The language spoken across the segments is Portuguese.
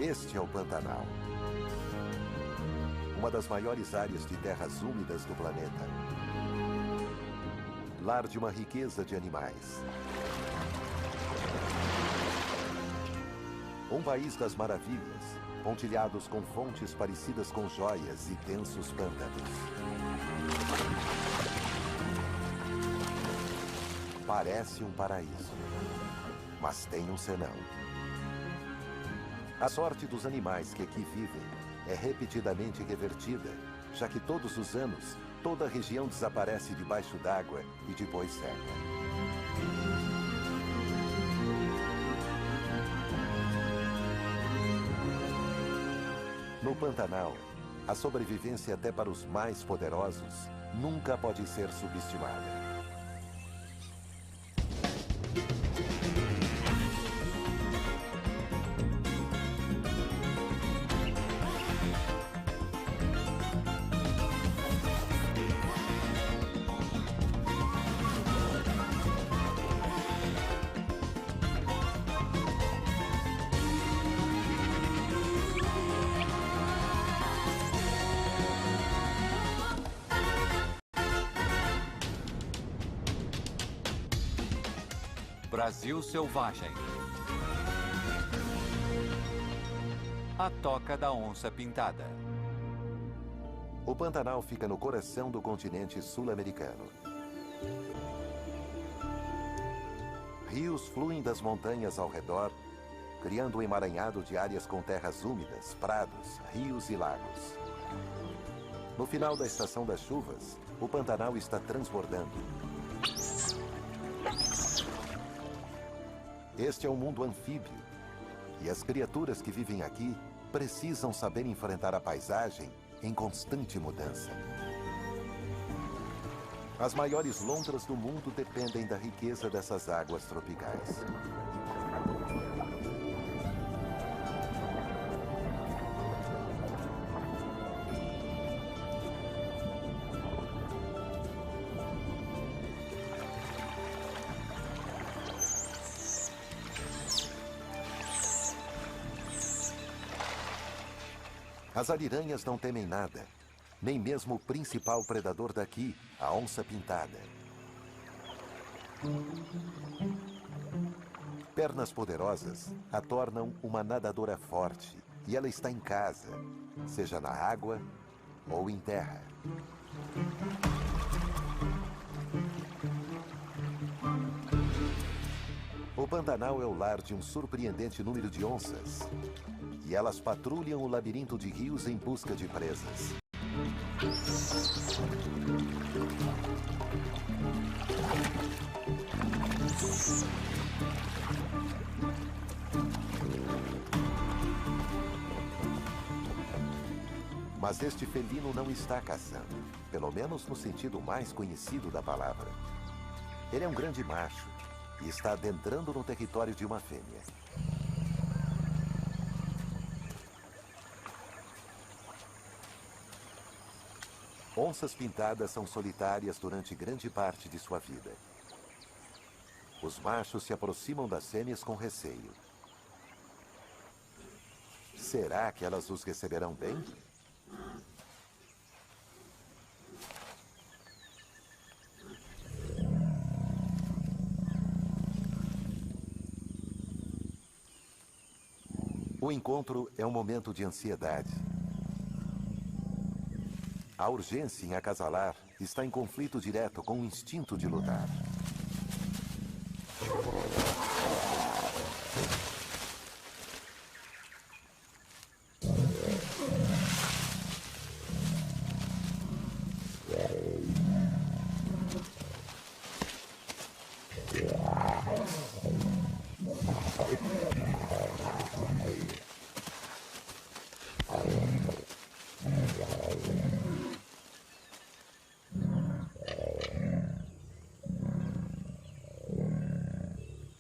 Este é o Pantanal. Uma das maiores áreas de terras úmidas do planeta. Lar de uma riqueza de animais. Um país das maravilhas, pontilhados com fontes parecidas com joias e densos pântanos. Parece um paraíso, mas tem um senão. A sorte dos animais que aqui vivem é repetidamente revertida, já que todos os anos, toda a região desaparece debaixo d'água e depois seca. No Pantanal, a sobrevivência até para os mais poderosos nunca pode ser subestimada. Brasil Selvagem. A Toca da Onça Pintada. O Pantanal fica no coração do continente sul-americano. Rios fluem das montanhas ao redor, criando um emaranhado de áreas com terras úmidas, prados, rios e lagos. No final da estação das chuvas, o Pantanal está transbordando. Este é um mundo anfíbio, e as criaturas que vivem aqui precisam saber enfrentar a paisagem em constante mudança. As maiores lontras do mundo dependem da riqueza dessas águas tropicais. As ariranhas não temem nada, nem mesmo o principal predador daqui, a onça pintada. Pernas poderosas a tornam uma nadadora forte, e ela está em casa, seja na água ou em terra. O Pantanal é o lar de um surpreendente número de onças. E elas patrulham o labirinto de rios em busca de presas. Mas este felino não está caçando, pelo menos no sentido mais conhecido da palavra. Ele é um grande macho e está adentrando no território de uma fêmea. Onças pintadas são solitárias durante grande parte de sua vida. Os machos se aproximam das fêmeas com receio. Será que elas os receberão bem? O encontro é um momento de ansiedade. A urgência em acasalar está em conflito direto com o instinto de lutar.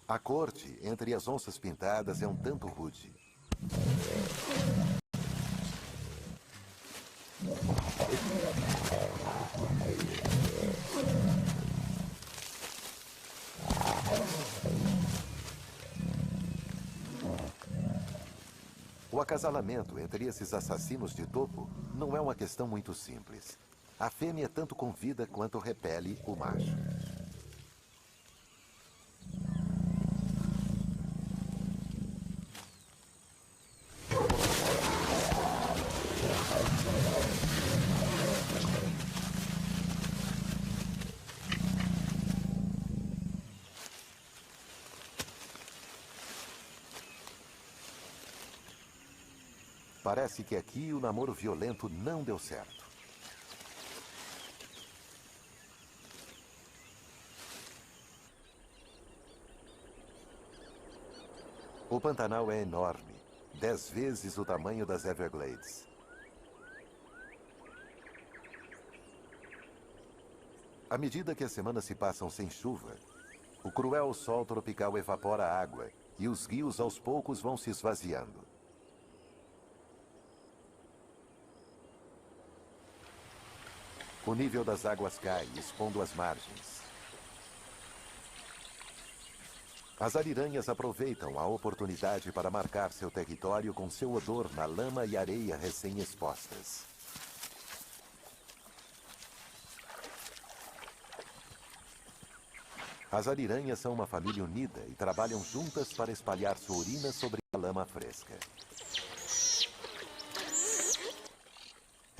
A corte entre as onças pintadas é um tanto rude. O O acasalamento entre esses assassinos de topo não é uma questão muito simples. A fêmea tanto convida quanto repele o macho. Parece que aqui o namoro violento não deu certo. O Pantanal é enorme, 10 vezes o tamanho das Everglades. À medida que as semanas se passam sem chuva, o cruel sol tropical evapora a água e os rios aos poucos vão se esvaziando. O nível das águas cai, expondo as margens. As ariranhas aproveitam a oportunidade para marcar seu território com seu odor na lama e areia recém-expostas. As ariranhas são uma família unida e trabalham juntas para espalhar sua urina sobre a lama fresca.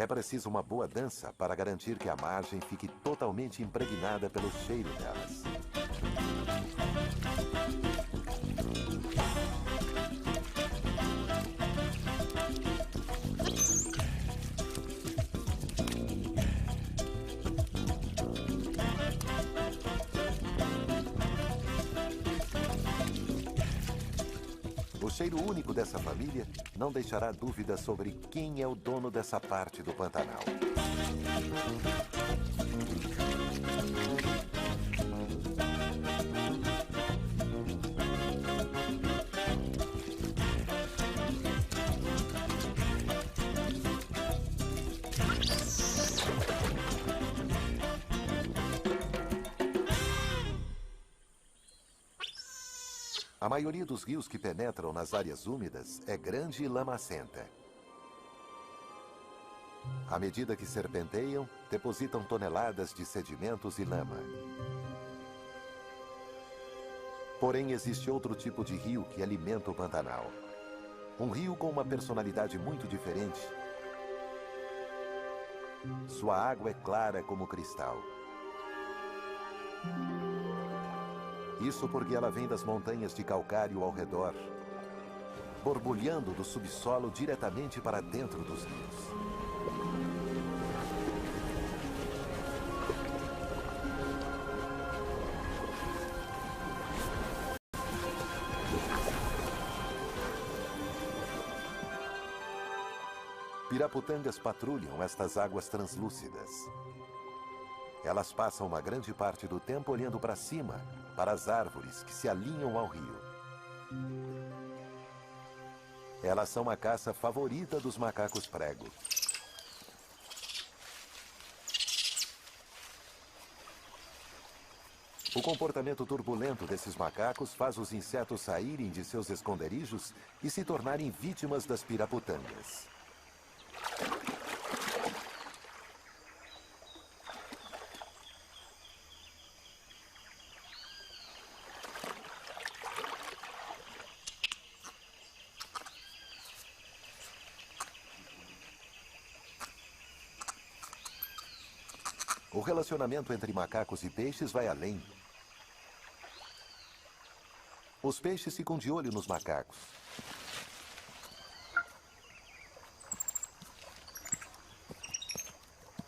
É preciso uma boa dança para garantir que a margem fique totalmente impregnada pelo cheiro delas. O cheiro único dessa família não deixará dúvida sobre quem é o dono dessa parte do Pantanal. A maioria dos rios que penetram nas áreas úmidas é grande e lamacenta. À medida que serpenteiam, depositam toneladas de sedimentos e lama. Porém, existe outro tipo de rio que alimenta o Pantanal. Um rio com uma personalidade muito diferente. Sua água é clara como cristal. Isso porque ela vem das montanhas de calcário ao redor, borbulhando do subsolo diretamente para dentro dos rios. Piraputangas patrulham estas águas translúcidas. Elas passam uma grande parte do tempo olhando para cima, para as árvores que se alinham ao rio. Elas são a caça favorita dos macacos prego. O comportamento turbulento desses macacos faz os insetos saírem de seus esconderijos e se tornarem vítimas das piraputangas. O relacionamento entre macacos e peixes vai além. Os peixes ficam de olho nos macacos.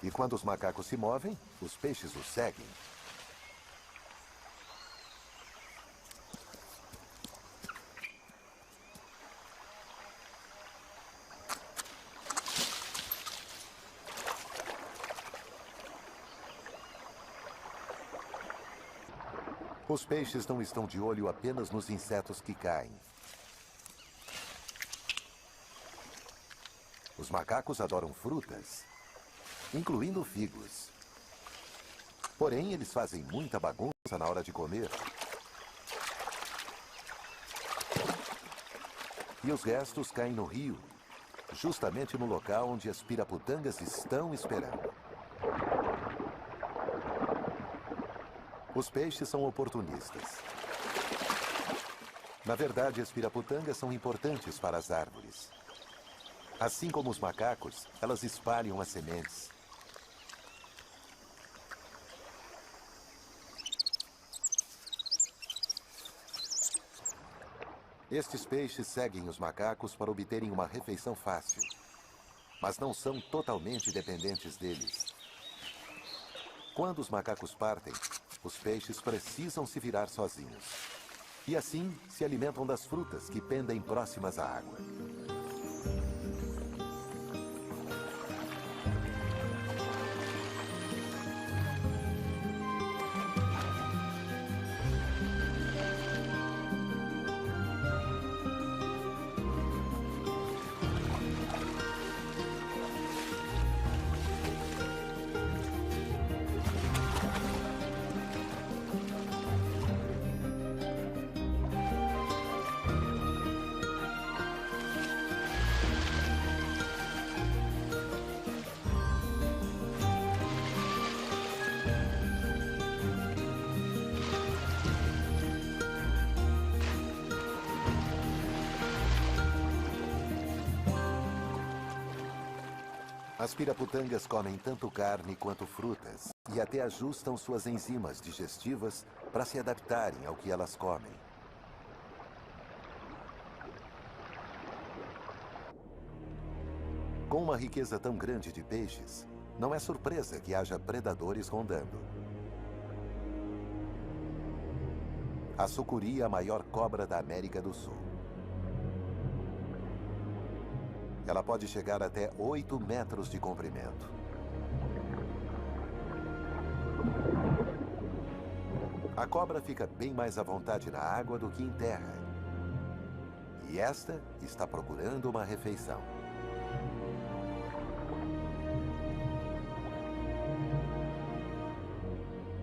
E quando os macacos se movem, os peixes os seguem. Os peixes não estão de olho apenas nos insetos que caem. Os macacos adoram frutas, incluindo figos. Porém, eles fazem muita bagunça na hora de comer. E os restos caem no rio, justamente no local onde as piraputangas estão esperando. Os peixes são oportunistas. Na verdade, as piraputangas são importantes para as árvores. Assim como os macacos, elas espalham as sementes. Estes peixes seguem os macacos para obterem uma refeição fácil, mas não são totalmente dependentes deles. Quando os macacos partem, os peixes precisam se virar sozinhos. E assim se alimentam das frutas que pendem próximas à água. As piraputangas comem tanto carne quanto frutas e até ajustam suas enzimas digestivas para se adaptarem ao que elas comem. Com uma riqueza tão grande de peixes, não é surpresa que haja predadores rondando. A sucuri é a maior cobra da América do Sul. Ela pode chegar até 8 metros de comprimento. A cobra fica bem mais à vontade na água do que em terra. E esta está procurando uma refeição.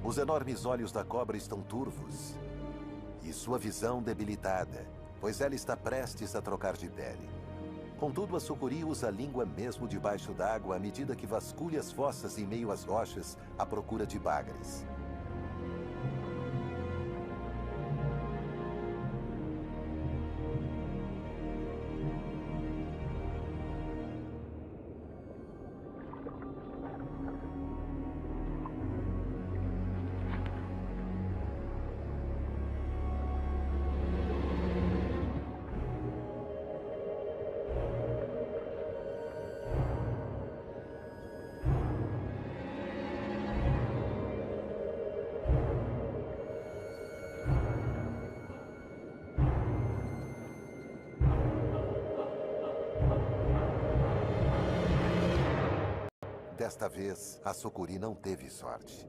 Os enormes olhos da cobra estão turvos e sua visão debilitada, pois ela está prestes a trocar de pele. Contudo, a sucuri usa a língua mesmo debaixo d'água à medida que vasculha as fossas em meio às rochas à procura de bagres. Desta vez, a sucuri não teve sorte.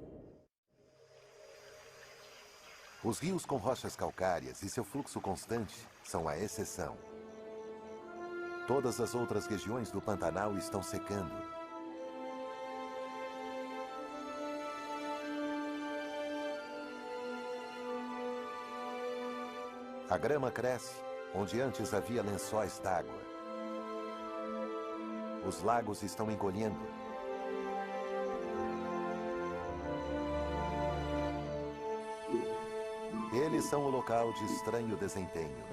Os rios com rochas calcárias e seu fluxo constante são a exceção. Todas as outras regiões do Pantanal estão secando. A grama cresce onde antes havia lençóis d'água. Os lagos estão encolhendo. Eles são o local de estranho desempenho.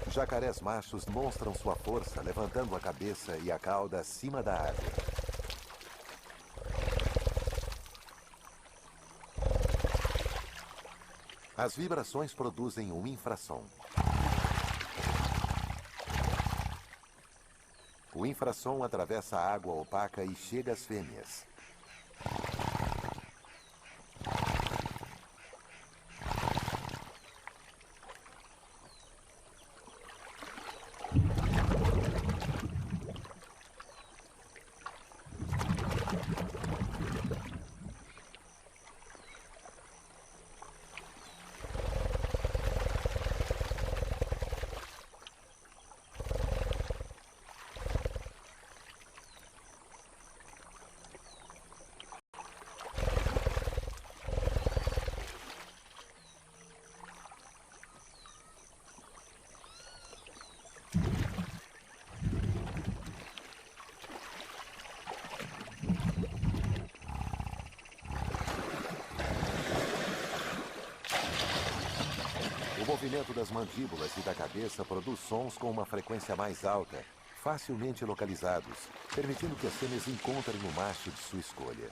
Jacarés machos demonstram sua força levantando a cabeça e a cauda acima da água. As vibrações produzem um infrassom. O infrassom atravessa a água opaca e chega às fêmeas. movimento das mandíbulas e da cabeça produz sons com uma frequência mais alta, facilmente localizados, permitindo que as fêmeas encontrem o macho de sua escolha.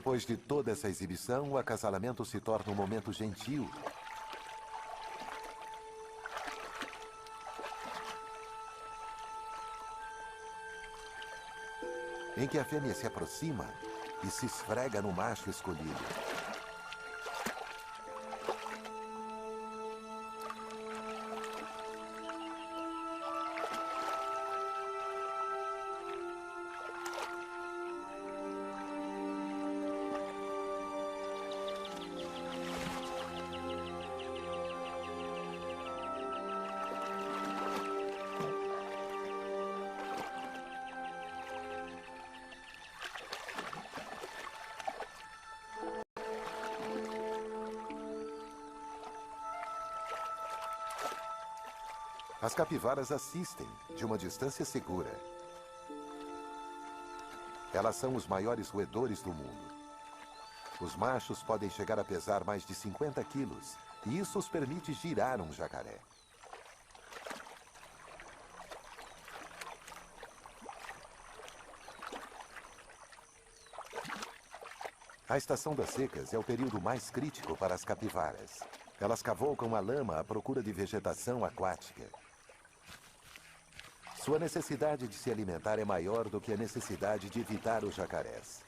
Depois de toda essa exibição, o acasalamento se torna um momento gentil. Em que a fêmea se aproxima e se esfrega no macho escolhido. As capivaras assistem, de uma distância segura. Elas são os maiores roedores do mundo. Os machos podem chegar a pesar mais de 50 quilos, e isso os permite girar um jacaré. A estação das secas é o período mais crítico para as capivaras. Elas cavalcam a lama à procura de vegetação aquática. Sua necessidade de se alimentar é maior do que a necessidade de evitar os jacarés.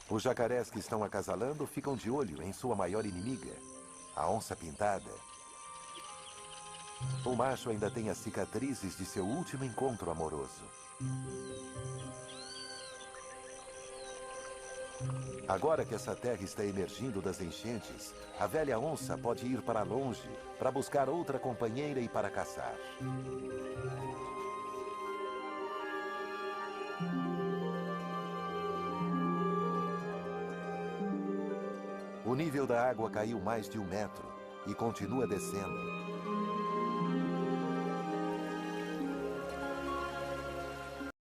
Os jacarés que estão acasalando ficam de olho em sua maior inimiga, a onça-pintada. O macho ainda tem as cicatrizes de seu último encontro amoroso. Agora que essa terra está emergindo das enchentes, a velha onça pode ir para longe para buscar outra companheira e para caçar. O nível da água caiu mais de 1 metro e continua descendo.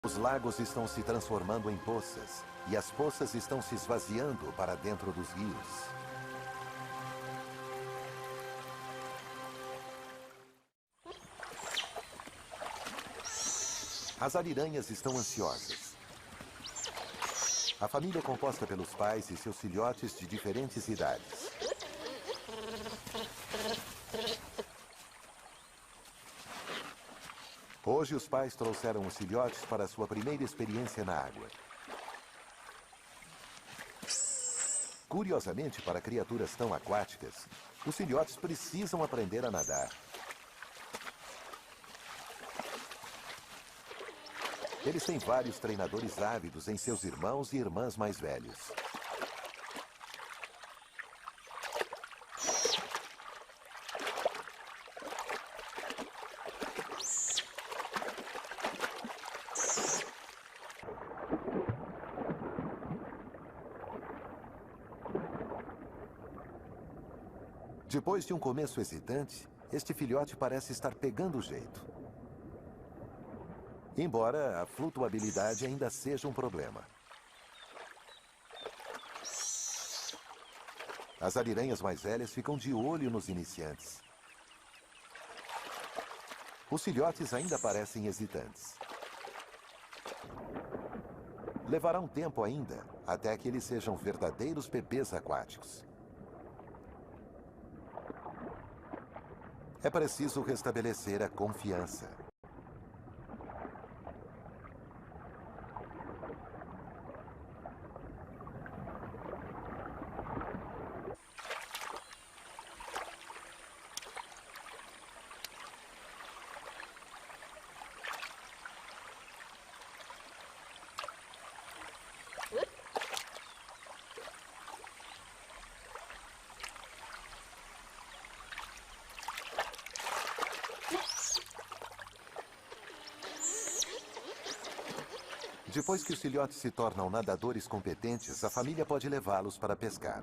Os lagos estão se transformando em poças, e as poças estão se esvaziando para dentro dos rios. As ariranhas estão ansiosas. A família é composta pelos pais e seus filhotes de diferentes idades. Hoje, os pais trouxeram os filhotes para sua primeira experiência na água. Curiosamente, para criaturas tão aquáticas, os filhotes precisam aprender a nadar. Eles têm vários treinadores ávidos em seus irmãos e irmãs mais velhos. Depois de um começo hesitante, este filhote parece estar pegando o jeito. Embora a flutuabilidade ainda seja um problema. As ariranhas mais velhas ficam de olho nos iniciantes. Os filhotes ainda parecem hesitantes. Levará um tempo ainda, até que eles sejam verdadeiros bebês aquáticos. É preciso restabelecer a confiança. Depois que os filhotes se tornam nadadores competentes, a família pode levá-los para pescar.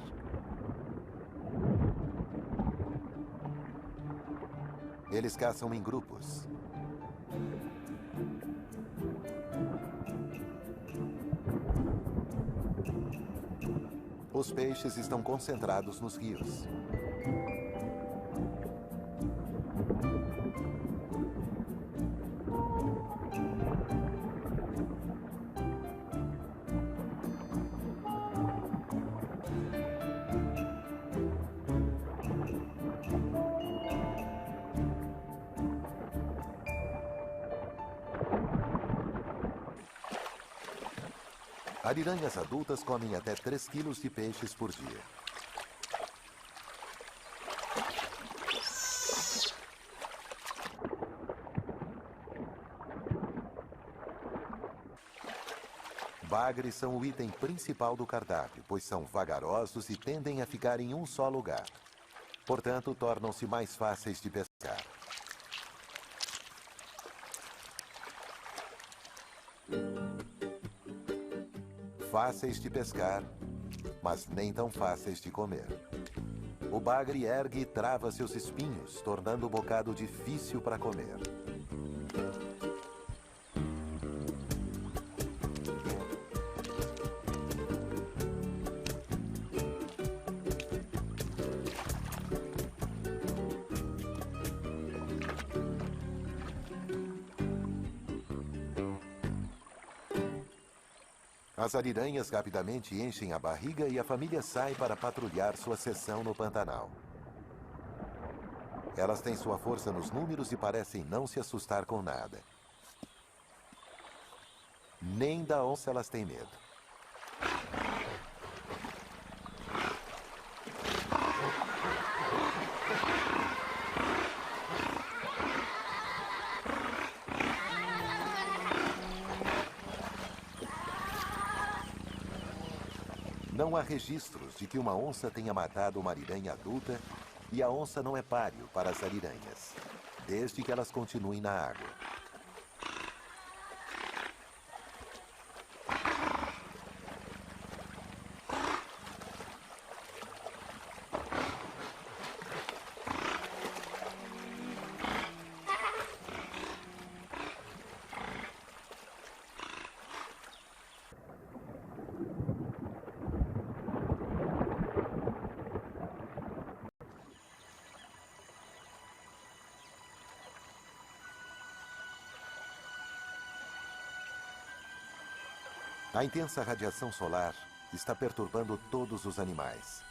Eles caçam em grupos. Os peixes estão concentrados nos rios. Ariranhas adultas comem até 3 quilos de peixes por dia. Bagres são o item principal do cardápio, pois são vagarosos e tendem a ficar em um só lugar. Portanto, tornam-se mais fáceis de pescar. Fáceis de pescar, mas nem tão fáceis de comer. O bagre ergue e trava seus espinhos, tornando o bocado difícil para comer. As ariranhas rapidamente enchem a barriga e a família sai para patrulhar sua seção no Pantanal. Elas têm sua força nos números e parecem não se assustar com nada. Nem da onça elas têm medo. Não há registros de que uma onça tenha matado uma ariranha adulta e a onça não é páreo para as ariranhas, desde que elas continuem na água. A intensa radiação solar está perturbando todos os animais.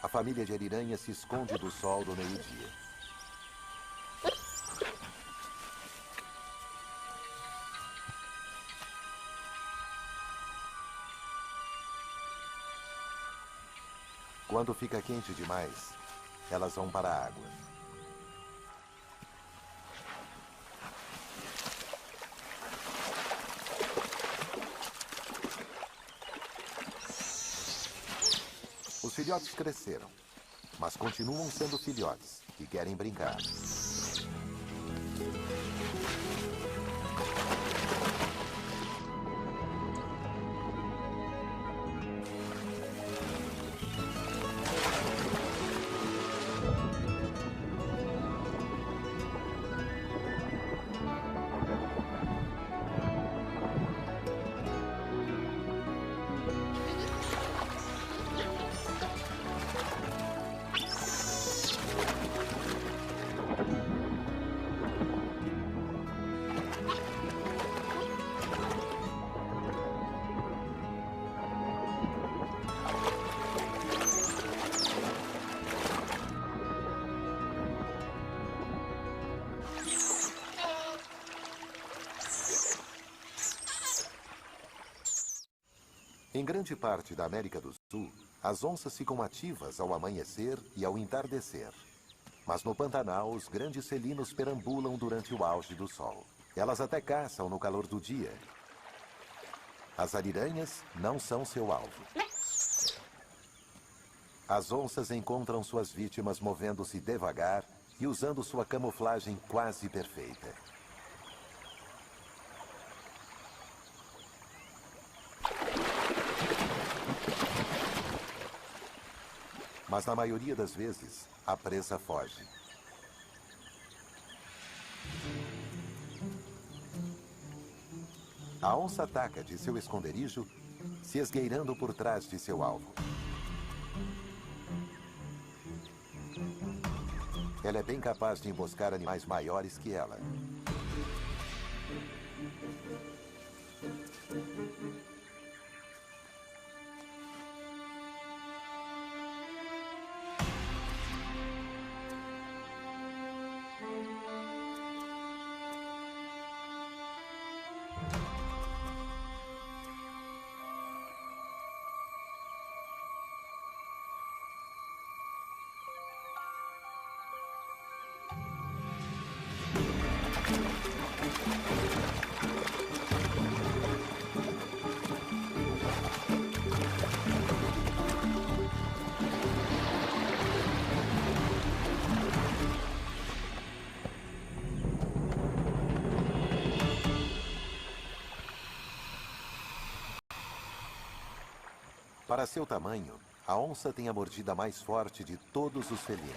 A família de ariranhas se esconde do sol do meio-dia. Quando fica quente demais, elas vão para a água. Os filhotes cresceram, mas continuam sendo filhotes que querem brincar. Em grande parte da América do Sul, as onças ficam ativas ao amanhecer e ao entardecer. Mas no Pantanal, os grandes felinos perambulam durante o auge do sol. Elas até caçam no calor do dia. As ariranhas não são seu alvo. As onças encontram suas vítimas movendo-se devagar e usando sua camuflagem quase perfeita. Mas na maioria das vezes, a presa foge. A onça ataca de seu esconderijo, se esgueirando por trás de seu alvo. Ela é bem capaz de emboscar animais maiores que ela. Para seu tamanho, a onça tem a mordida mais forte de todos os felinos.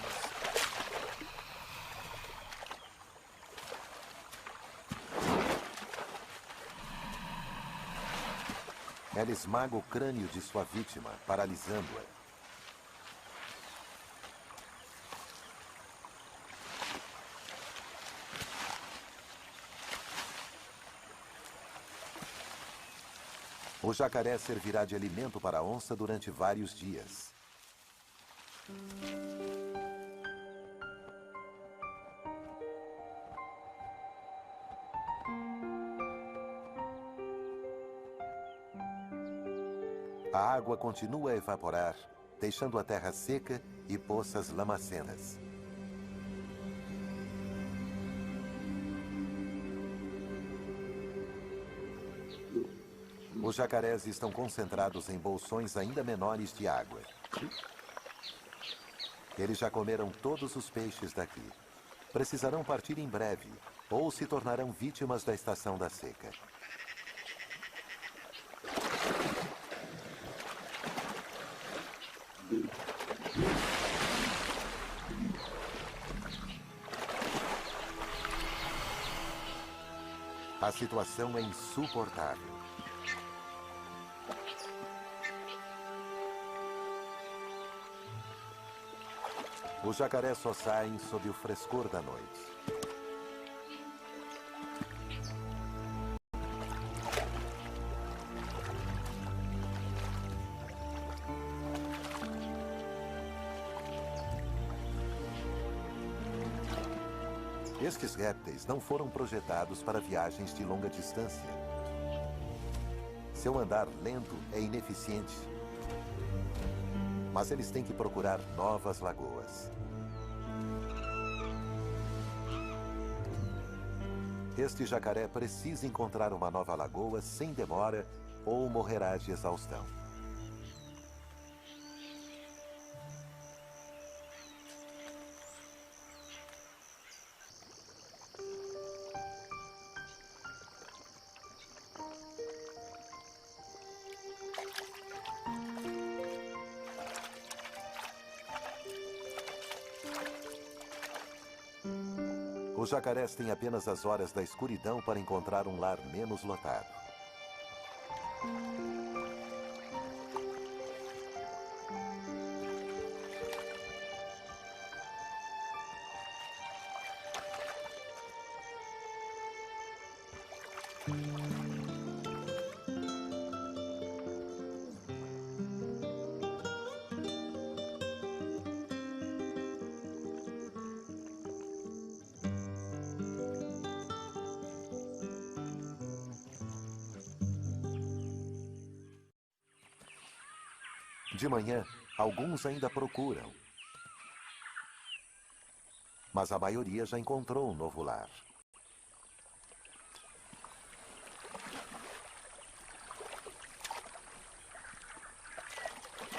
Ela esmaga o crânio de sua vítima, paralisando-a. O jacaré servirá de alimento para a onça durante vários dias. A água continua a evaporar, deixando a terra seca e poças lamacentas. Os jacarés estão concentrados em bolsões ainda menores de água. Eles já comeram todos os peixes daqui. Precisarão partir em breve, ou se tornarão vítimas da estação da seca. A situação é insuportável. Os jacarés só saem sob o frescor da noite. Estes répteis não foram projetados para viagens de longa distância. Seu andar lento é ineficiente. Mas eles têm que procurar novas lagoas. Este jacaré precisa encontrar uma nova lagoa sem demora ou morrerá de exaustão. Os jacarés têm apenas as horas da escuridão para encontrar um lar menos lotado. De manhã, alguns ainda procuram. Mas a maioria já encontrou um novo lar.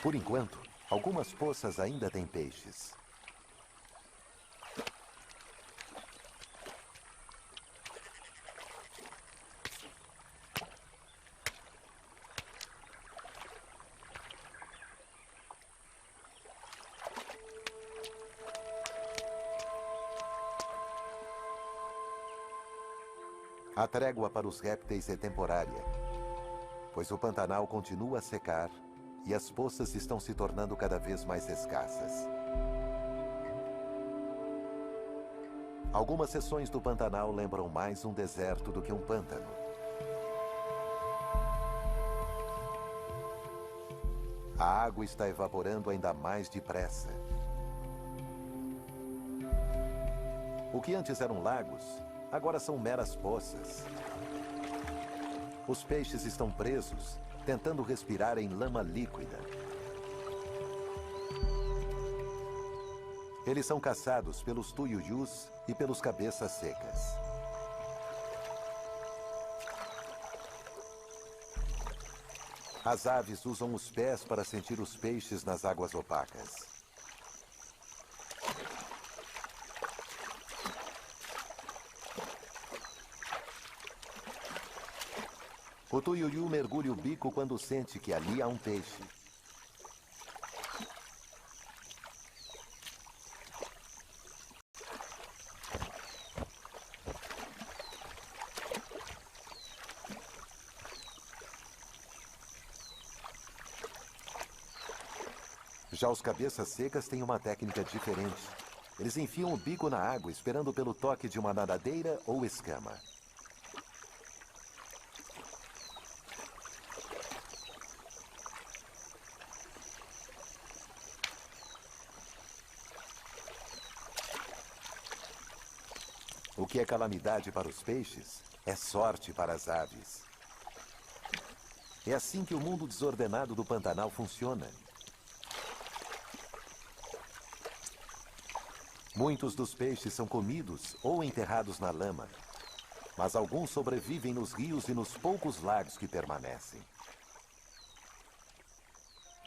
Por enquanto, algumas poças ainda têm peixes. A trégua para os répteis é temporária, pois o Pantanal continua a secar e as poças estão se tornando cada vez mais escassas. Algumas seções do Pantanal lembram mais um deserto do que um pântano. A água está evaporando ainda mais depressa. O que antes eram lagos, agora são meras poças. Os peixes estão presos, tentando respirar em lama líquida. Eles são caçados pelos tuiuius e pelos cabeças secas. As aves usam os pés para sentir os peixes nas águas opacas. O tuiuiu mergulha o bico quando sente que ali há um peixe. Já os cabeças secas têm uma técnica diferente. Eles enfiam o bico na água esperando pelo toque de uma nadadeira ou escama. O que é calamidade para os peixes é sorte para as aves. É assim que o mundo desordenado do Pantanal funciona. Muitos dos peixes são comidos ou enterrados na lama, mas alguns sobrevivem nos rios e nos poucos lagos que permanecem.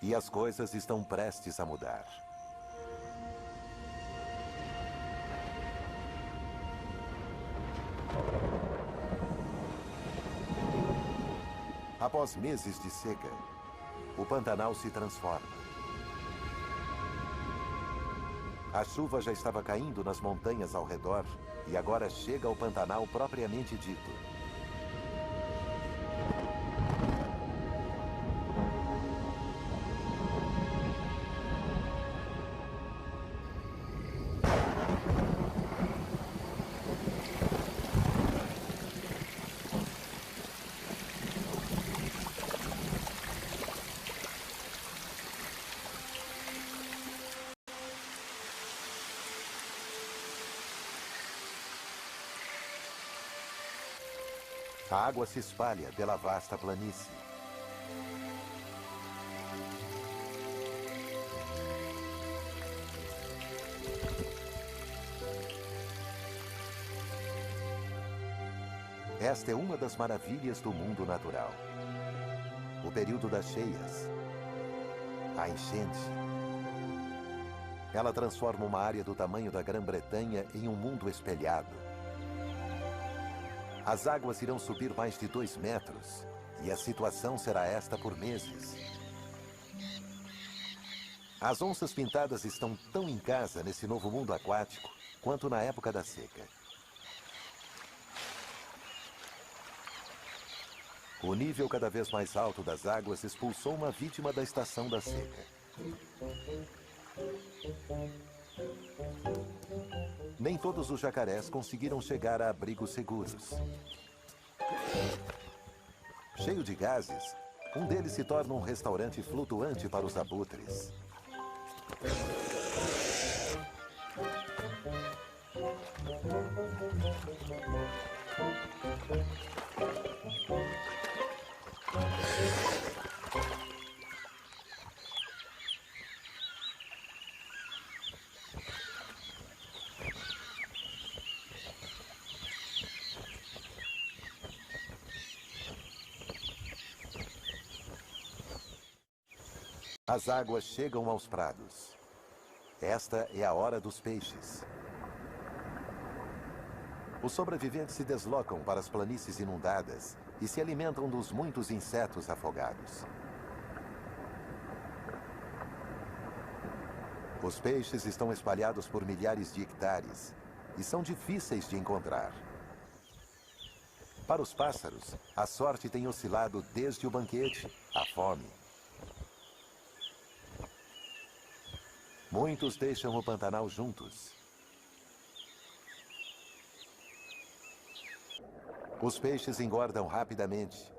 E as coisas estão prestes a mudar. Após meses de seca, o Pantanal se transforma. A chuva já estava caindo nas montanhas ao redor e agora chega ao Pantanal propriamente dito. A água se espalha pela vasta planície. Esta é uma das maravilhas do mundo natural. O período das cheias, a enchente. Ela transforma uma área do tamanho da Grã-Bretanha em um mundo espelhado. As águas irão subir mais de 2 metros e a situação será esta por meses. As onças pintadas estão tão em casa nesse novo mundo aquático quanto na época da seca. O nível cada vez mais alto das águas expulsou uma vítima da estação da seca. Nem todos os jacarés conseguiram chegar a abrigos seguros. Cheio de gases, um deles se torna um restaurante flutuante para os abutres. As águas chegam aos prados. Esta é a hora dos peixes. Os sobreviventes se deslocam para as planícies inundadas e se alimentam dos muitos insetos afogados. Os peixes estão espalhados por milhares de hectares e são difíceis de encontrar. Para os pássaros, a sorte tem oscilado desde o banquete à fome. Muitos deixam o Pantanal juntos. Os peixes engordam rapidamente.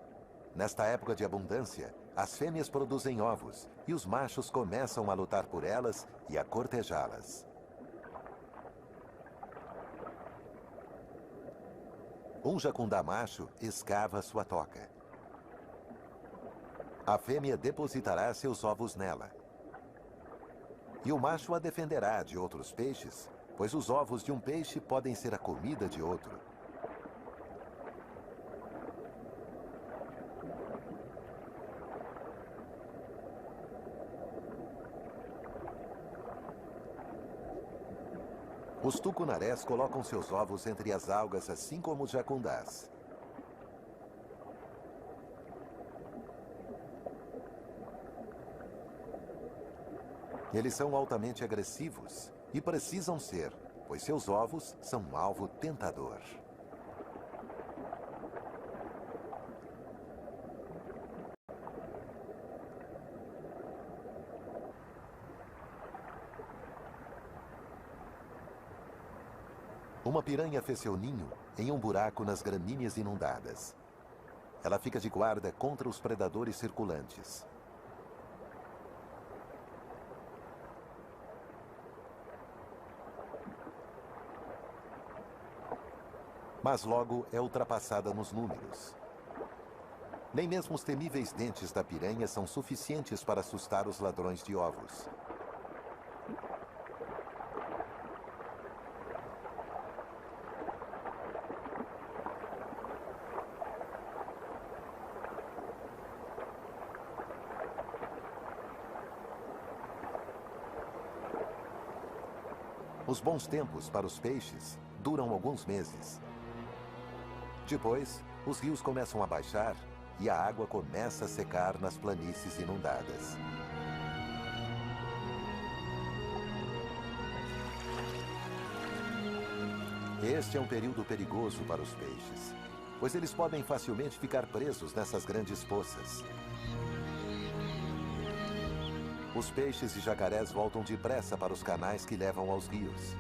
Nesta época de abundância, as fêmeas produzem ovos e os machos começam a lutar por elas e a cortejá-las. Um jacundá macho escava sua toca. A fêmea depositará seus ovos nela. E o macho a defenderá de outros peixes, pois os ovos de um peixe podem ser a comida de outro. Os tucunarés colocam seus ovos entre as algas, assim como os jacundás. Eles são altamente agressivos e precisam ser, pois seus ovos são um alvo tentador. Uma piranha fez seu ninho em um buraco nas gramíneas inundadas. Ela fica de guarda contra os predadores circulantes. Mas logo é ultrapassada nos números. Nem mesmo os temíveis dentes da piranha são suficientes para assustar os ladrões de ovos. Os bons tempos para os peixes duram alguns meses. Depois, os rios começam a baixar e a água começa a secar nas planícies inundadas. Este é um período perigoso para os peixes, pois eles podem facilmente ficar presos nessas grandes poças. Os peixes e jacarés voltam depressa para os canais que levam aos rios.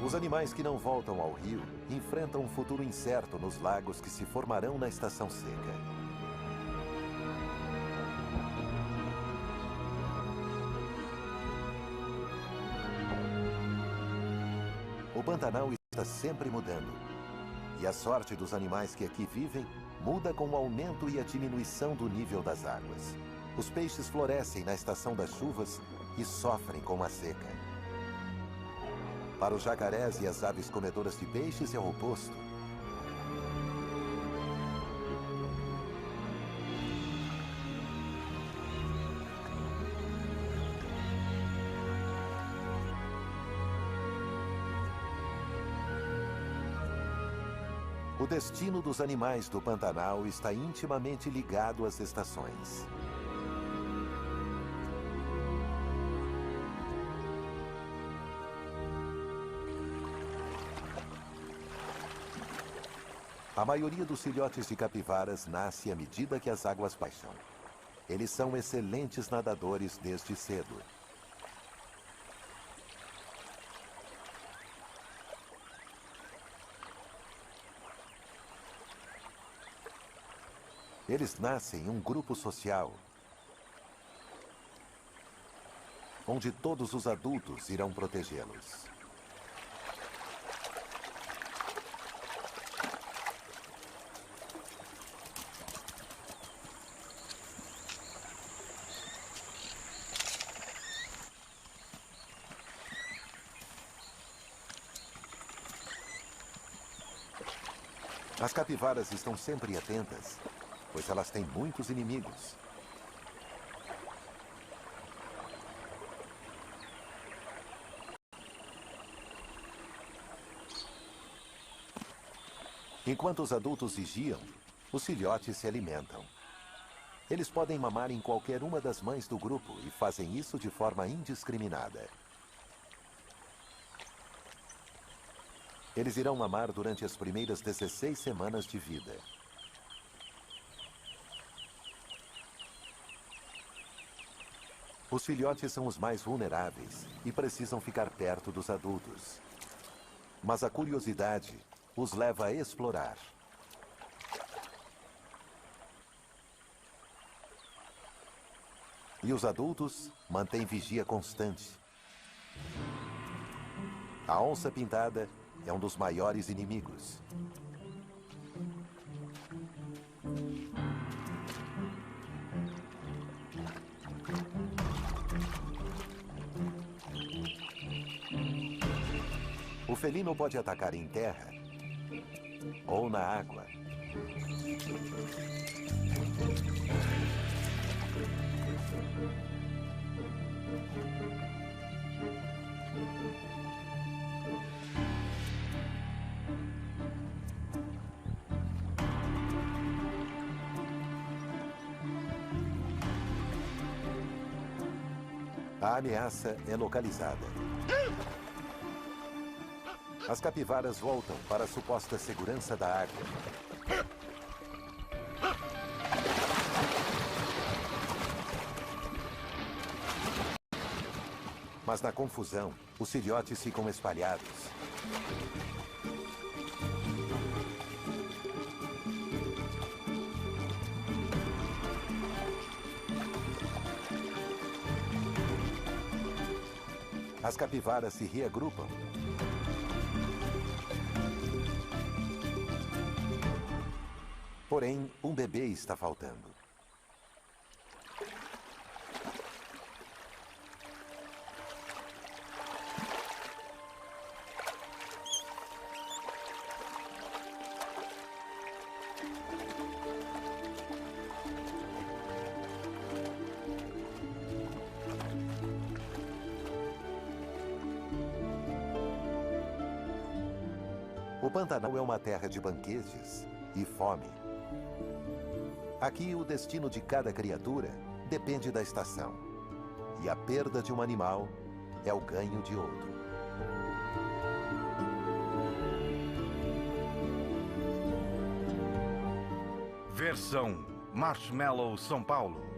Os animais que não voltam ao rio enfrentam um futuro incerto nos lagos que se formarão na estação seca. O Pantanal está sempre mudando, e a sorte dos animais que aqui vivem muda com o aumento e a diminuição do nível das águas. Os peixes florescem na estação das chuvas e sofrem com a seca. Para os jacarés e as aves comedoras de peixes é o oposto. O destino dos animais do Pantanal está intimamente ligado às estações. A maioria dos filhotes de capivaras nasce à medida que as águas baixam. Eles são excelentes nadadores desde cedo. Eles nascem em um grupo social, onde todos os adultos irão protegê-los. As capivaras estão sempre atentas, pois elas têm muitos inimigos. Enquanto os adultos vigiam, os filhotes se alimentam. Eles podem mamar em qualquer uma das mães do grupo e fazem isso de forma indiscriminada. Eles irão mamar durante as primeiras 16 semanas de vida. Os filhotes são os mais vulneráveis e precisam ficar perto dos adultos. Mas a curiosidade os leva a explorar. E os adultos mantêm vigia constante. A onça-pintada é um dos maiores inimigos. O felino pode atacar em terra ou na água. A ameaça é localizada. As capivaras voltam para a suposta segurança da água. Mas na confusão, os filhotes ficam espalhados. As capivaras se reagrupam. Porém, um bebê está faltando. O Pantanal é uma terra de banquetes e fome. Aqui, o destino de cada criatura depende da estação. E a perda de um animal é o ganho de outro. Versão Marshmallow São Paulo.